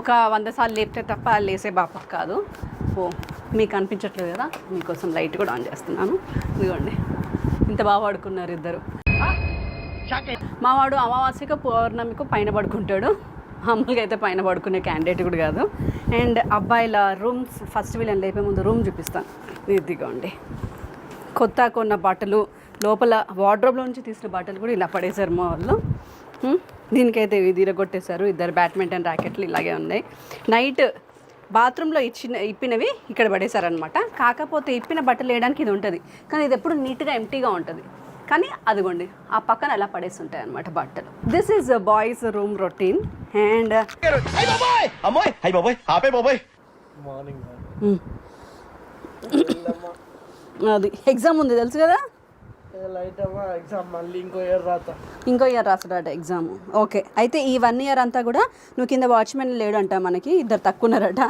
ఒక 100 సార్లు లేపితే తప్ప లేసే బాప కాదు. ఓ మీకు అనిపించట్లేదు కదా, మీకోసం లైట్ కూడా ఆన్ చేస్తున్నాను. ఇదిగోండి ఇంత బాగా పడుకున్నారు ఇద్దరు. మావాడు అమావాస్యకు పౌర్ణమికు పైన పడుకుంటాడు. మామూలుగా అయితే పైన పడుకునే క్యాండిడేట్ కూడా కాదు. అండ్ అబ్బాయిల రూమ్స్ ఫస్ట్ వీళ్ళని లేపే ముందు రూమ్ చూపిస్తాను. ఇదిగోండి కొత్త కొన్న బట్టలు, లోపల వార్డ్రోబ్లో నుంచి తీసిన బట్టలు కూడా ఇలా పడేశారు మా వాళ్ళు. దీనికైతే ఇది ఇరగొట్టేశారు. ఇద్దరు బ్యాడ్మింటన్ ర్యాకెట్లు ఇలాగే ఉన్నాయి. నైట్ బాత్రూంలో ఇప్పినవి ఇక్కడ పడేశారనమాట. కాకపోతే ఇప్పిన బట్టలు వేయడానికి ఇది ఉంటుంది, కానీ ఇది ఎప్పుడు నీట్గా ఎంటీగా ఉంటుంది. కానీ అదిగోండి ఆ పక్కన ఎలా పడేస్తుంటాయి అనమాట బట్టలు. This is boys room routine. And అది ఎగ్జామ్ ఉంది తెలుసు కదా, ఇంకో ఇయర్ రాస్తాడట ఎగ్జామ్. ఓకే, అయితే ఈ 1 year అంతా కూడా నువ్వు కింద వాచ్మెన్ లేడంట, మనకి 2 తక్కువ ఉన్నారట.